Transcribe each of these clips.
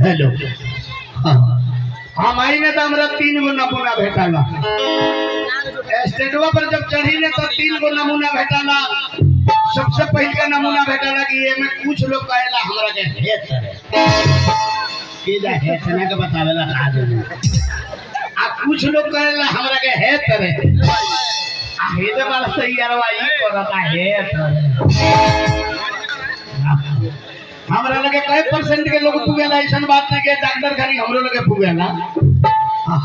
Hello हमारी ने तो हमरा 3 गो नमूना भेटाला स्टेटवा पर जब चढ़ी ने तो 3 गो नमूना भेटाला। सबसे पहले का नमूना भेटाला कि ये में कुछ लोग कहेला हमरा के हेत के जा हेत ना के बतावेला का दे आ कुछ लोग कहेला हमरा के हेत रे आ हेत वाला सही यारवा ई करता हेत हमरा लगे कई परसेंट के लोग पुगेला ऐसा बात नहीं के डॉक्टर खाली हमरो लगे पुगेला।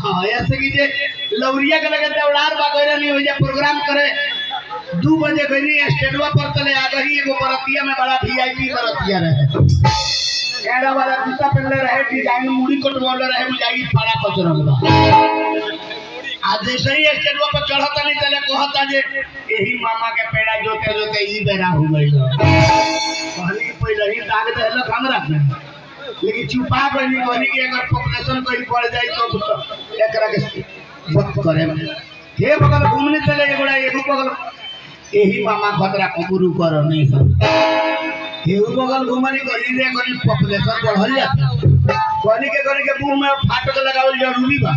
हां ऐसे कि जे लौरिया के लगे देवलार बागैरा नहीं हो जा प्रोग्राम करे 2 बजे गनी स्टेटवा पर तले आ गई एगो बरतिया में बड़ा वीआईपी बरतिया रहे एड़ा वाला जूता पहनले रहे डिजाइन मुड़ी कटवाले रहे बुझाई पाड़ा कचरल बा। आज जैसे ही स्टेटवा पर चढ़ता नहीं तले कहता जे यही मामा के पेड़ा जोते जोते ई बेरा हो गइल कहली पहले ही दाग देलक हमरा लेकिन चुपा गइली कहली कि अगर पॉपुलेशन कोई बढ़ जाए तो एकरा के वक्त करे हे बगल घूमने चले एगोड़ा एगो बगल यही मामा खतरा कबूरू कर नहीं हे बगल घूमनी कहली रे कहली पॉपुलेशन बढ़ल जाता कहली के मुंह में फाटक लगावल जरूरी बा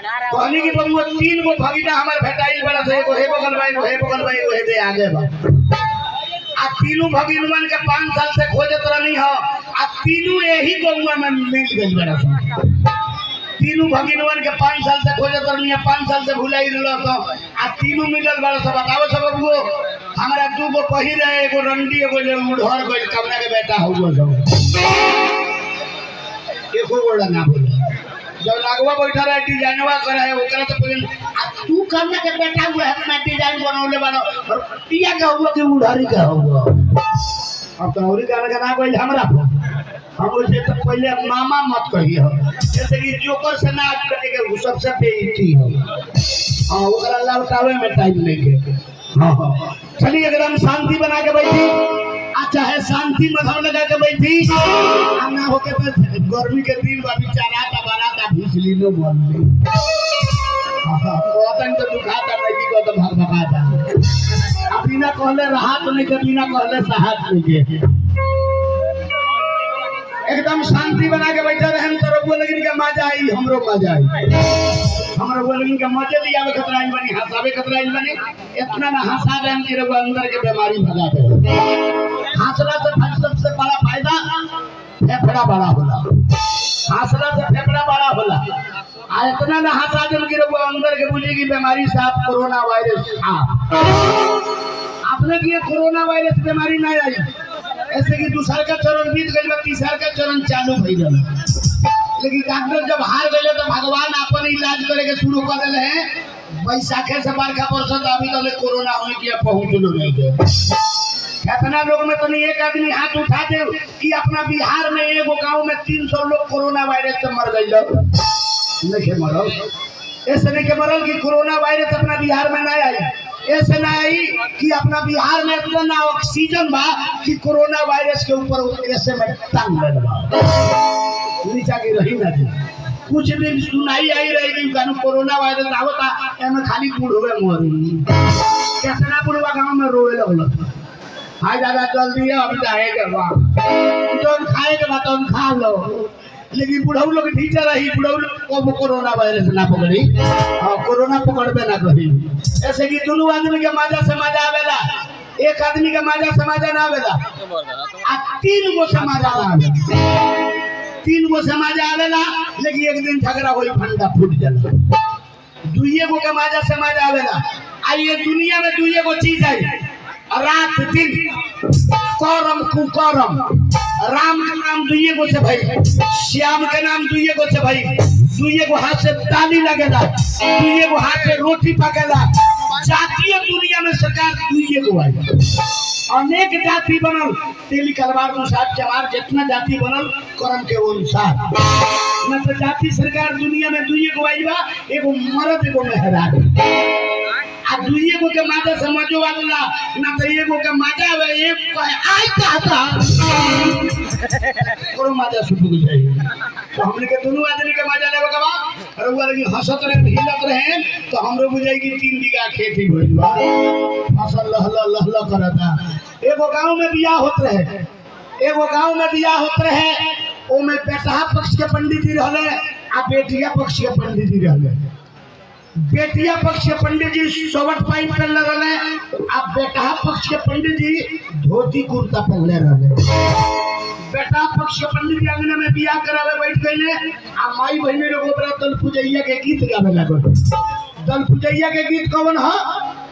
कहली कि बबुआ 3 गो भगीना हमर भेटाइल बड़ा से एगो हे बगल भाई हे दे आगे बा आ तीनों भगिनवन के 5 साल से खोजत रहनी हो आ तीनों यही गौवा में मिल गई बड़ा तीनों भगिनवन के 5 साल से खोजत रहनी है 5 साल से भुलाई रहलो तो आ तीनों मिलल बड़ा सब बताओ सब वो हमरा 2 गो पही रहे एगो रंडी एगो ले उधर गइल कमना के बेटा हो गो सब एको गोड़ा ना बोले जब लागवा बैठा रहे डिजाइनवा करे है ओकरा तो पहले आ तू करना के बेटा हुआ है मैं डिजाइन बनौले बानो और पिया का हुआ कि उधारी का हुआ अब तो औरी गाना का ना कोई हमरा हम उसे तो पहले मामा मत कहिए जैसे कि जोकर से ना करे के सबसे बेइज्जती हो हां ओकरा लौटावे में टाइम नहीं के हां चलिए एकदम शांति बना के बैठी अच्छा है शांति मधम लगा के बैठी ना होके तो गर्मी के दिन बा बेचारा ता बराता भूसली नो बोल ले ओतन तो दुखाता नहीं को तो भाग भगाता बिना कहले राहत नहीं के बिना कहले साहत नहीं के एकदम शांति बना के बैठा रहन तो रघुआ लगन के मजा आई हमरो मजा आई हमरा बोलन के मजे लिया में खतराइल बनी हंसावे खतराइल बनी इतना ना हंसा देन कि रघुआ अंदर के बीमारी भगा दे हंसला से सबसे बड़ा फायदा फेफड़ा बड़ा होला हंसला से फेफड़ा बड़ा होला आ इतना ना हंसा देन कि रघुआ अंदर के बुझी की बीमारी साफ कोरोना वायरस आपने की कोरोना वायरस बीमारी ना आई ऐसे कि दूसरा का चरण बीत गइल बा तीसरा का चरण चालू भइल लेकिन डॉक्टर जब हार गए तो भगवान अपन इलाज करे के शुरू कर दिले हैं बैसाखे से बरखा बरसत अभी तक कोरोना होने की पहुंचलो नहीं है कितना लोग में तो नहीं एक आदमी हाथ उठा दे कि अपना बिहार में एगो गांव में 300 लोग कोरोना वायरस से मर गए नहीं मरल ऐसे नहीं के मरल कि कोरोना वायरस अपना बिहार में ना आई ऐसे ना आई कि अपना बिहार में इतना ना ऑक्सीजन बा कि कोरोना वायरस के ऊपर ऐसे में टांग बा नीचा की रही ना थी कुछ दिन सुनाई आई रहेगी कानू कोरोना वायरस आवता एमे खाली बूढ़वे मोरी कितना बुढ़वा गांव में रोए लगल हाय दादा जल्दी है अभी जाएगा वाह तो खाए के बाद तो खा लो लेकिन बुढ़ऊ लोग ढीचा रही बुढ़ऊ लोग को कोरोना वायरस ना पकड़ी हां कोरोना पकड़बे ना करी ऐसे कि दोनों आदमी के मजा से मजा आवेला एक आदमी के मजा से मजा ना आवेला आ 3 गो से मजा ना आवेला 3 गो समाज आवेला, लेकिन एक दिन झगड़ा होई फंडा फूट जाला। 2 गो के माजा समाज आवेला। आ ये दुनिया में 2 गो चीज है, रात दिन, करम कुकरम। राम के नाम 2 गो से भाई, श्याम के नाम 2 गो से भाई। 2 गो हाथ से ताली लगेला, 2 गो हाथ से रोटी पकेला। जातीय दुनिया में सरकार 2 गो आई, अनेक जाति बनल। तेली कलवार अनुसार चमार जितना जाति बनल कर्म के अनुसार। न तो जाति सरकार दुनिया में 2 गो आई बा, एगो मर्द एगो मेहरारू। आ 2 गो के माजा समझो वाला, ना तो 1 गो के माजा आवे, एक को आई कहता करो माजा सुबह को जाए। तो हमने के दोनों आदमी के माजा लेबे के बा, रउआ लगी हंसत रहे हिलत रहे, तो हमरो बुझाई कि 3 बीघा खेती भइल बा, फसल लहला करता। एगो गांव में बियाह होत रहे, एगो गांव में बियाह होत रहे। ओमे बेटा पक्ष के पंडित जी रहले आ बेटिया पक्ष के पंडित जी रहले। बेटिया पक्ष के पंडित जी सोवट पाइप पहनले रहले आ बेटा पक्ष के पंडित जी धोती कुर्ता पहनले रहले। बेटा पक्ष के पंडित जी अंगना में बियाह करावे बैठ गए आ माई बहने लोग ओकरा दल पूजैया के गीत गावे लागल। दल पूजैया के गीत कौन है?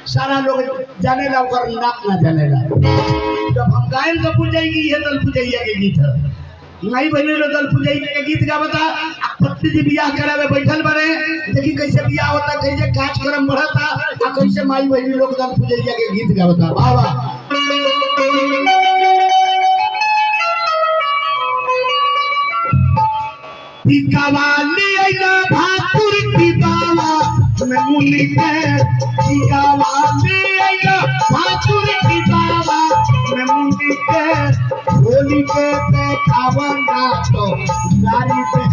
सारा लोग जाने ला, ओकर नाम ना जाने ला। जब हम गायन तो पूजाएगी, ये दल पूजैया के गीत है। माई बहने लोग दल पूजैया के गीत गावता। पत्नी जी बियाह करावे बैठल बने, देखी कैसे बियाह होता, कैसे कार्यक्रम बढ़ता, आ कैसे माई बहने लोग दल पूजैया के गीत गावता। वाह वाह। टिकावाली आइला भाकुर की बावा में मुनि के, टिकावाली आइला भाकुर की बावा में मुनि के। होली के देखावा ना तो नारी पे